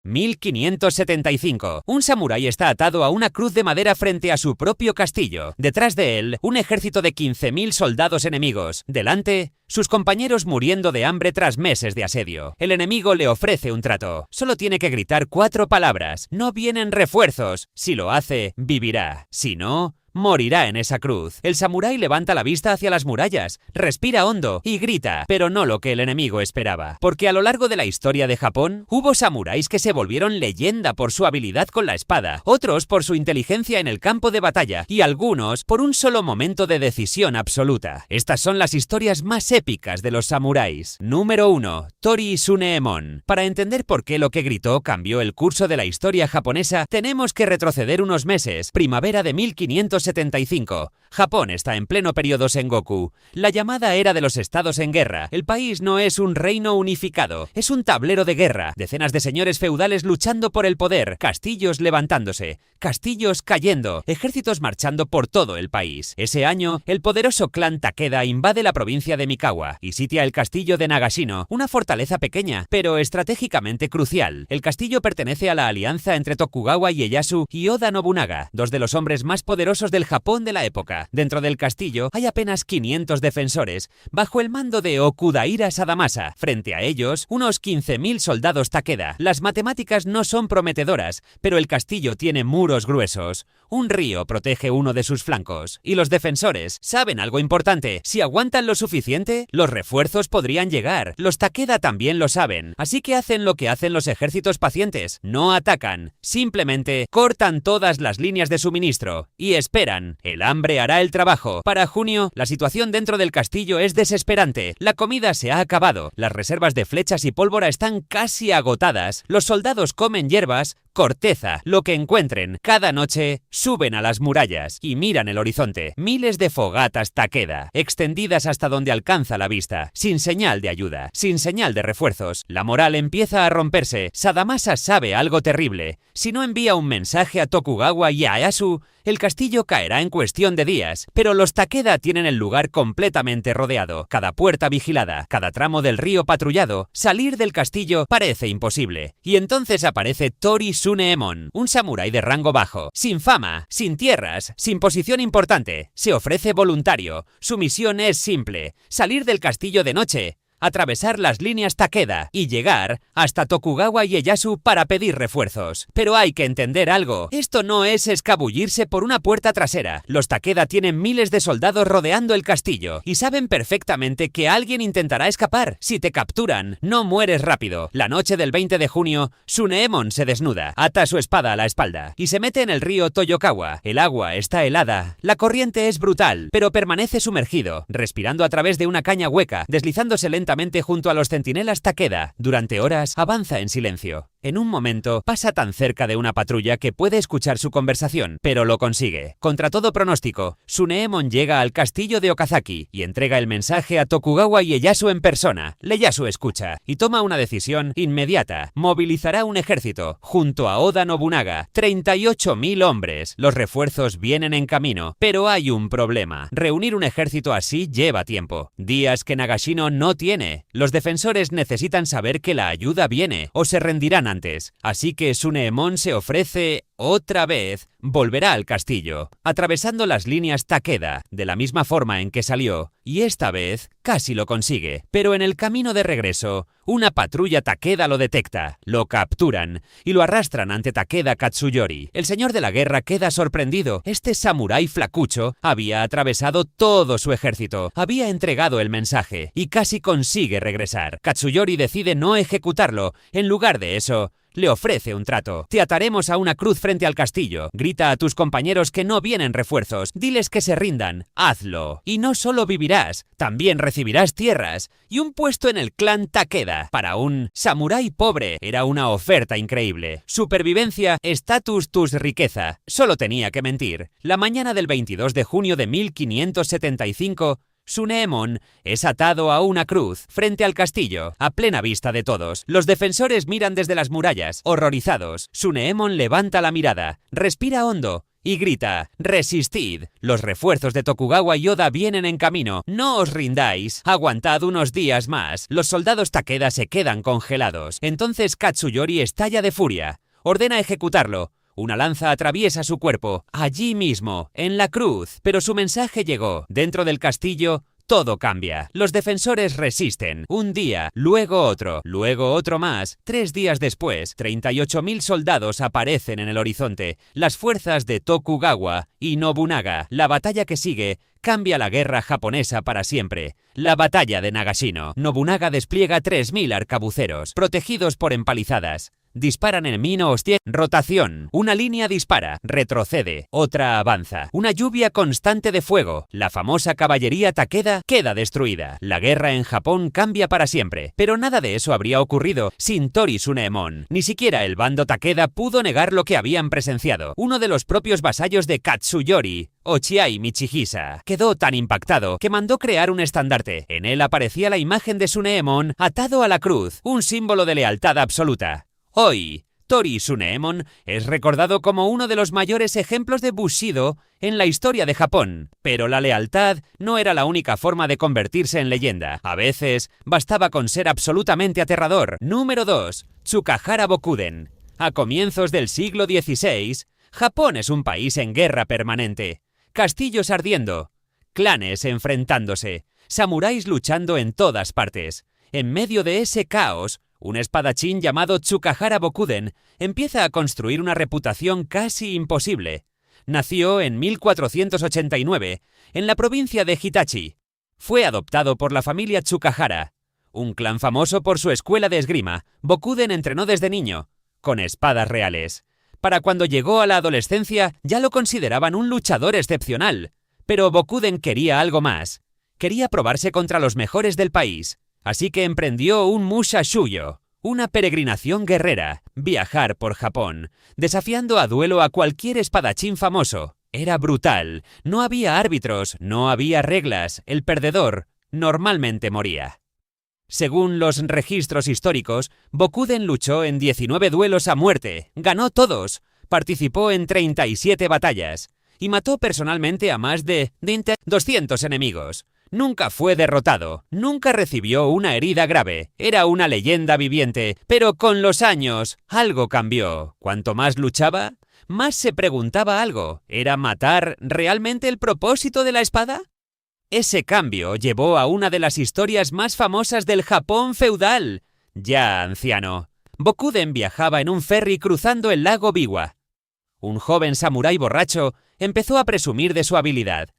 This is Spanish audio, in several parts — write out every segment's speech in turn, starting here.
1575. Un samurái está atado a una cruz de madera frente a su propio castillo. Detrás de él, un ejército de 15.000 soldados enemigos. Delante, sus compañeros muriendo de hambre tras meses de asedio. El enemigo le ofrece un trato. Solo tiene que gritar 4 palabras. No vienen refuerzos. Si lo hace, vivirá. Si no, morirá en esa cruz. El samurái levanta la vista hacia las murallas, respira hondo y grita, pero no lo que el enemigo esperaba. Porque a lo largo de la historia de Japón, hubo samuráis que se volvieron leyenda por su habilidad con la espada, otros por su inteligencia en el campo de batalla y algunos por un solo momento de decisión absoluta. Estas son las historias más épicas de los samuráis. Número 1. Tori Tsuneemon. Para entender por qué lo que gritó cambió el curso de la historia japonesa, tenemos que retroceder unos meses. Primavera de 1575. Japón está en pleno periodo Sengoku. La llamada era de los estados en guerra. El país no es un reino unificado, es un tablero de guerra. Decenas de señores feudales luchando por el poder, castillos levantándose, castillos cayendo, ejércitos marchando por todo el país. Ese año, el poderoso clan Takeda invade la provincia de Mikawa y sitia el castillo de Nagashino, una fortaleza pequeña, pero estratégicamente crucial. El castillo pertenece a la alianza entre Tokugawa Ieyasu y Oda Nobunaga, dos de los hombres más poderosos del Japón de la época. Dentro del castillo hay apenas 500 defensores, bajo el mando de Okudaira Sadamasa. Frente a ellos, unos 15.000 soldados Takeda. Las matemáticas no son prometedoras, pero el castillo tiene muros gruesos. Un río protege uno de sus flancos. Y los defensores saben algo importante. Si aguantan lo suficiente, los refuerzos podrían llegar. Los Takeda también lo saben. Así que hacen lo que hacen los ejércitos pacientes. No atacan. Simplemente cortan todas las líneas de suministro. Y esperan. El hambre hará el trabajo. Para junio, la situación dentro del castillo es desesperante. La comida se ha acabado. Las reservas de flechas y pólvora están casi agotadas. Los soldados comen hierbas, corteza, lo que encuentren. Cada noche suben a las murallas y miran el horizonte. Miles de fogatas Takeda, extendidas hasta donde alcanza la vista, sin señal de ayuda, sin señal de refuerzos. La moral empieza a romperse. Sadamasa sabe algo terrible. Si no envía un mensaje a Tokugawa y a Ieyasu, el castillo caerá en cuestión de días. Pero los Takeda tienen el lugar completamente rodeado, cada puerta vigilada, cada tramo del río patrullado. Salir del castillo parece imposible. Y entonces aparece Tori Tsuneemon, un samurái de rango bajo, sin fama, sin tierras, sin posición importante. Se ofrece voluntario. Su misión es simple: salir del castillo de noche, atravesar las líneas Takeda y llegar hasta Tokugawa Ieyasu para pedir refuerzos. Pero hay que entender algo. Esto no es escabullirse por una puerta trasera. Los Takeda tienen miles de soldados rodeando el castillo y saben perfectamente que alguien intentará escapar. Si te capturan, no mueres rápido. La noche del 20 de junio, Tsuneemon se desnuda, ata su espada a la espalda y se mete en el río Toyokawa. El agua está helada, la corriente es brutal, pero permanece sumergido, respirando a través de una caña hueca, deslizándose lentamente junto a los centinelas Takeda. Durante horas avanza en silencio. En un momento pasa tan cerca de una patrulla que puede escuchar su conversación, pero lo consigue. Contra todo pronóstico, Tsuneemon llega al castillo de Okazaki y entrega el mensaje a Tokugawa Ieyasu en persona. Ieyasu escucha y toma una decisión inmediata. Movilizará un ejército junto a Oda Nobunaga. 38.000 hombres. Los refuerzos vienen en camino, pero hay un problema. Reunir un ejército así lleva tiempo. Días que Nagashino no tiene. Los defensores necesitan saber que la ayuda viene o se rendirán antes. Así que Tsuneemon se ofrece otra vez. Volverá al castillo, atravesando las líneas Takeda, de la misma forma en que salió, y esta vez casi lo consigue. Pero en el camino de regreso, una patrulla Takeda lo detecta, lo capturan y lo arrastran ante Takeda Katsuyori. El señor de la guerra queda sorprendido. Este samurái flacucho había atravesado todo su ejército, había entregado el mensaje y casi consigue regresar. Katsuyori decide no ejecutarlo. En lugar de eso, le ofrece un trato. Te ataremos a una cruz frente al castillo. Grita a tus compañeros que no vienen refuerzos. Diles que se rindan. Hazlo. Y no solo vivirás, también recibirás tierras y un puesto en el clan Takeda. Para un samurái pobre era una oferta increíble. Supervivencia, estatus, tus riqueza. Solo tenía que mentir. La mañana del 22 de junio de 1575, Tsuneemon es atado a una cruz frente al castillo, a plena vista de todos. Los defensores miran desde las murallas, horrorizados. Tsuneemon levanta la mirada, respira hondo y grita: «¡Resistid! Los refuerzos de Tokugawa y Oda vienen en camino. ¡No os rindáis! ¡Aguantad unos días más!». Los soldados Takeda se quedan congelados. Entonces Katsuyori estalla de furia. Ordena ejecutarlo. Una lanza atraviesa su cuerpo, allí mismo, en la cruz. Pero su mensaje llegó. Dentro del castillo, todo cambia. Los defensores resisten. Un día, luego otro más. 3 días después, 38.000 soldados aparecen en el horizonte. Las fuerzas de Tokugawa y Nobunaga. La batalla que sigue cambia la guerra japonesa para siempre. La batalla de Nagashino. Nobunaga despliega 3.000 arcabuceros, protegidos por empalizadas. Disparan en Mino Hostie. Rotación. Una línea dispara, retrocede, otra avanza. Una lluvia constante de fuego. La famosa caballería Takeda queda destruida. La guerra en Japón cambia para siempre. Pero nada de eso habría ocurrido sin Tori Tsunemon. Ni siquiera el bando Takeda pudo negar lo que habían presenciado. Uno de los propios vasallos de Katsuyori, Ochiai Michihisa, quedó tan impactado que mandó crear un estandarte. En él aparecía la imagen de Tsunemon atado a la cruz, un símbolo de lealtad absoluta. Hoy, Tori Tsunemon es recordado como uno de los mayores ejemplos de Bushido en la historia de Japón. Pero la lealtad no era la única forma de convertirse en leyenda. A veces, bastaba con ser absolutamente aterrador. Número 2. Tsukahara Bokuden. A comienzos del siglo XVI, Japón es un país en guerra permanente. Castillos ardiendo, clanes enfrentándose, samuráis luchando en todas partes. En medio de ese caos, un espadachín llamado Tsukahara Bokuden empieza a construir una reputación casi imposible. Nació en 1489, en la provincia de Hitachi. Fue adoptado por la familia Tsukahara, un clan famoso por su escuela de esgrima. Bokuden entrenó desde niño, con espadas reales. Para cuando llegó a la adolescencia, ya lo consideraban un luchador excepcional. Pero Bokuden quería algo más. Quería probarse contra los mejores del país. Así que emprendió un Mushashuyo, una peregrinación guerrera, viajar por Japón, desafiando a duelo a cualquier espadachín famoso. Era brutal, no había árbitros, no había reglas, el perdedor normalmente moría. Según los registros históricos, Bokuden luchó en 19 duelos a muerte, ganó todos, participó en 37 batallas y mató personalmente a más de 200 enemigos. Nunca fue derrotado, nunca recibió una herida grave, era una leyenda viviente, pero con los años algo cambió. Cuanto más luchaba, más se preguntaba algo. ¿Era matar realmente el propósito de la espada? Ese cambio llevó a una de las historias más famosas del Japón feudal. Ya anciano, Bokuden viajaba en un ferry cruzando el lago Biwa. Un joven samurái borracho empezó a presumir de su habilidad.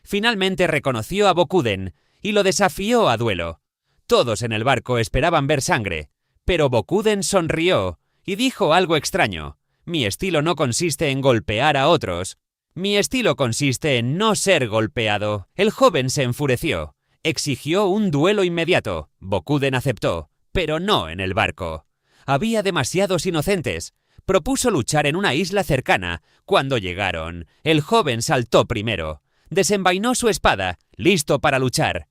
Finalmente reconoció a Bokuden y lo desafió a duelo. Todos en el barco esperaban ver sangre, pero Bokuden sonrió y dijo algo extraño. Mi estilo no consiste en golpear a otros. Mi estilo consiste en no ser golpeado. El joven se enfureció. Exigió un duelo inmediato. Bokuden aceptó, pero no en el barco. Había demasiados inocentes. Propuso luchar en una isla cercana. Cuando llegaron, el joven saltó primero. Desenvainó su espada, listo para luchar.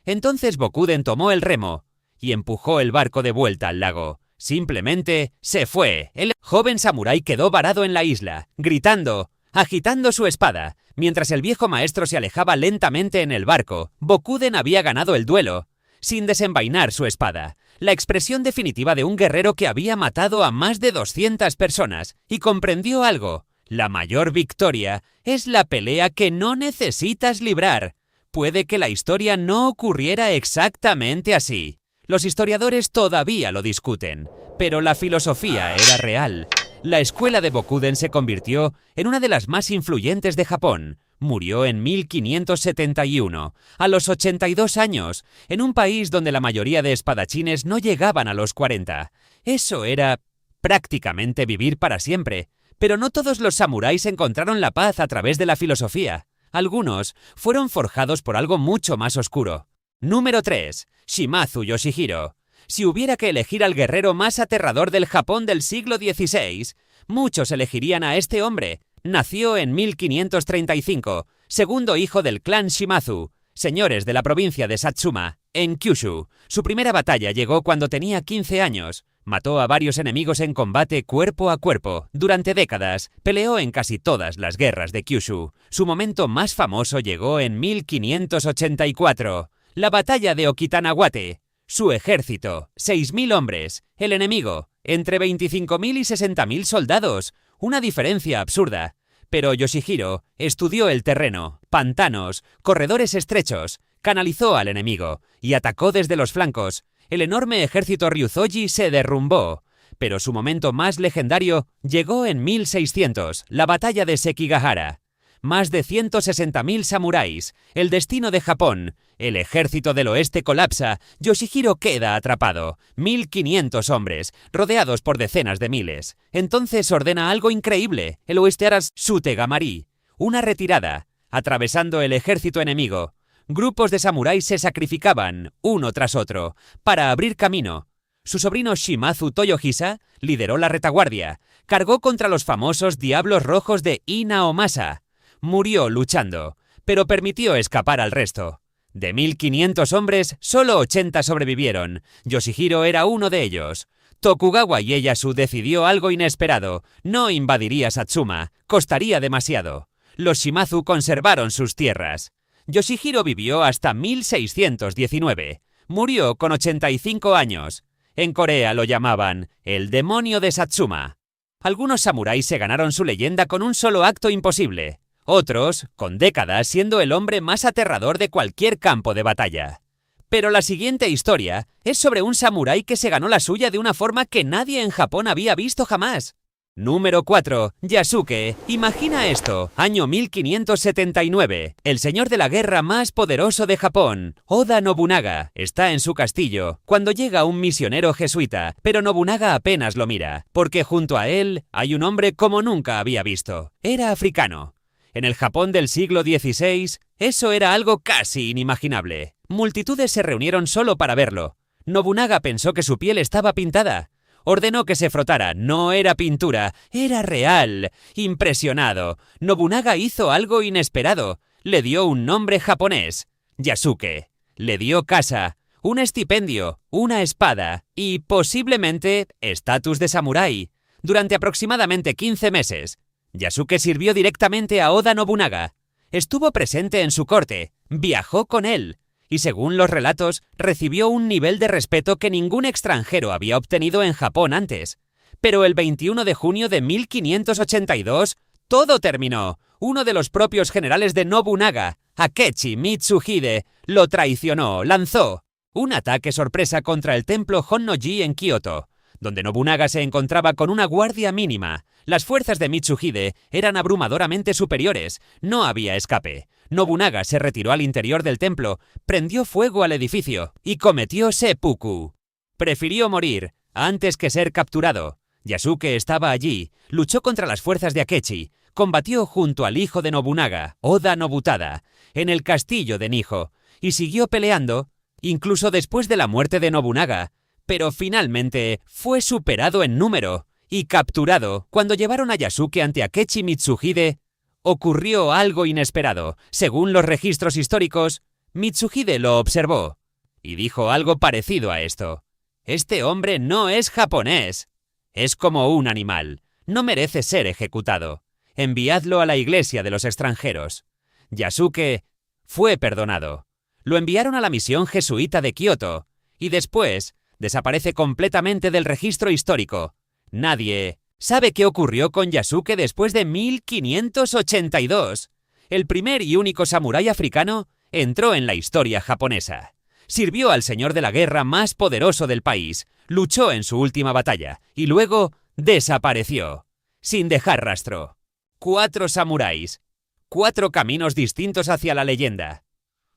Entonces Bokuden tomó el remo y empujó el barco de vuelta al lago. Simplemente se fue. El joven samurái quedó varado en la isla, gritando, agitando su espada. Mientras el viejo maestro se alejaba lentamente en el barco, Bokuden había ganado el duelo, sin desenvainar su espada. La expresión definitiva de un guerrero que había matado a más de 200 personas y comprendió algo. La mayor victoria es la pelea que no necesitas librar. Puede que la historia no ocurriera exactamente así. Los historiadores todavía lo discuten, pero la filosofía era real. La escuela de Bokuden se convirtió en una de las más influyentes de Japón. Murió en 1571, a los 82 años, en un país donde la mayoría de espadachines no llegaban a los 40. Eso era prácticamente vivir para siempre. Pero no todos los samuráis encontraron la paz a través de la filosofía. Algunos fueron forjados por algo mucho más oscuro. Número 3. Shimazu Yoshihiro. Si hubiera que elegir al guerrero más aterrador del Japón del siglo XVI, muchos elegirían a este hombre. Nació en 1535, segundo hijo del clan Shimazu, señores de la provincia de Satsuma, en Kyushu. Su primera batalla llegó cuando tenía 15 años. Mató a varios enemigos en combate cuerpo a cuerpo. Durante décadas, peleó en casi todas las guerras de Kyushu. Su momento más famoso llegó en 1584, la batalla de Okitanawate. Su ejército, 6.000 hombres. El enemigo, entre 25.000 y 60.000 soldados. Una diferencia absurda. Pero Yoshihiro estudió el terreno, pantanos, corredores estrechos, canalizó al enemigo y atacó desde los flancos. El enorme ejército Ryuzoji se derrumbó, pero su momento más legendario llegó en 1600, la batalla de Sekigahara. Más de 160.000 samuráis, el destino de Japón, el ejército del oeste colapsa, Yoshihiro queda atrapado, 1.500 hombres, rodeados por decenas de miles. Entonces ordena algo increíble, el Oestearas Sutegamari, una retirada, atravesando el ejército enemigo. Grupos de samuráis se sacrificaban, uno tras otro, para abrir camino. Su sobrino Shimazu Toyohisa lideró la retaguardia, cargó contra los famosos Diablos Rojos de Inaomasa. Murió luchando, pero permitió escapar al resto. De 1.500 hombres, solo 80 sobrevivieron. Yoshihiro era uno de ellos. Tokugawa Ieyasu decidió algo inesperado. No invadiría Satsuma, costaría demasiado. Los Shimazu conservaron sus tierras. Yoshihiro vivió hasta 1619. Murió con 85 años. En Corea lo llamaban el demonio de Satsuma. Algunos samuráis se ganaron su leyenda con un solo acto imposible. Otros, con décadas siendo el hombre más aterrador de cualquier campo de batalla. Pero la siguiente historia es sobre un samurái que se ganó la suya de una forma que nadie en Japón había visto jamás. Número 4. Yasuke. Imagina esto. Año 1579. El señor de la guerra más poderoso de Japón, Oda Nobunaga, está en su castillo cuando llega un misionero jesuita, pero Nobunaga apenas lo mira, porque junto a él hay un hombre como nunca había visto. Era africano. En el Japón del siglo XVI, eso era algo casi inimaginable. Multitudes se reunieron solo para verlo. Nobunaga pensó que su piel estaba pintada. Ordenó que se frotara. No era pintura, era real. Impresionado, Nobunaga hizo algo inesperado. Le dio un nombre japonés, Yasuke. Le dio casa, un estipendio, una espada y, posiblemente, estatus de samurái. Durante aproximadamente 15 meses, Yasuke sirvió directamente a Oda Nobunaga. Estuvo presente en su corte, viajó con él. Y según los relatos, recibió un nivel de respeto que ningún extranjero había obtenido en Japón antes. Pero el 21 de junio de 1582, todo terminó. Uno de los propios generales de Nobunaga, Akechi Mitsuhide, lo traicionó, lanzó un ataque sorpresa contra el templo Honnoji en Kioto, donde Nobunaga se encontraba con una guardia mínima. Las fuerzas de Mitsuhide eran abrumadoramente superiores, no había escape. Nobunaga se retiró al interior del templo, prendió fuego al edificio y cometió seppuku. Prefirió morir antes que ser capturado. Yasuke estaba allí, luchó contra las fuerzas de Akechi, combatió junto al hijo de Nobunaga, Oda Nobutada, en el castillo de Nijo, y siguió peleando, incluso después de la muerte de Nobunaga, pero finalmente fue superado en número y capturado. Cuando llevaron a Yasuke ante Akechi Mitsuhide, ocurrió algo inesperado. Según los registros históricos, Mitsuhide lo observó y dijo algo parecido a esto. Este hombre no es japonés. Es como un animal. No merece ser ejecutado. Enviadlo a la iglesia de los extranjeros. Yasuke fue perdonado. Lo enviaron a la misión jesuita de Kioto y después desaparece completamente del registro histórico. Nadie sabe qué ocurrió con Yasuke después de 1582. El primer y único samurái africano entró en la historia japonesa. Sirvió al señor de la guerra más poderoso del país, luchó en su última batalla y luego desapareció, sin dejar rastro. 4 samuráis, 4 caminos distintos hacia la leyenda.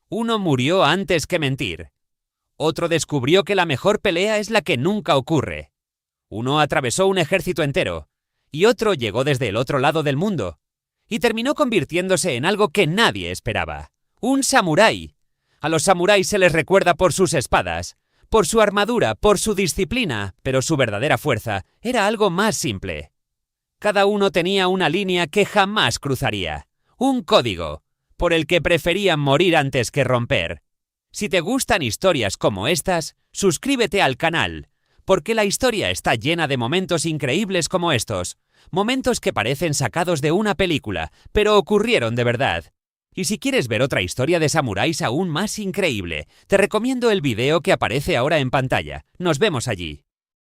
Uno murió antes que mentir. Otro descubrió que la mejor pelea es la que nunca ocurre. Uno atravesó un ejército entero, y otro llegó desde el otro lado del mundo, y terminó convirtiéndose en algo que nadie esperaba. Un samurái. A los samuráis se les recuerda por sus espadas, por su armadura, por su disciplina, pero su verdadera fuerza era algo más simple. Cada uno tenía una línea que jamás cruzaría, un código, por el que preferían morir antes que romper. Si te gustan historias como estas, suscríbete al canal, porque la historia está llena de momentos increíbles como estos. Momentos que parecen sacados de una película, pero ocurrieron de verdad. Y si quieres ver otra historia de samuráis aún más increíble, te recomiendo el video que aparece ahora en pantalla. Nos vemos allí.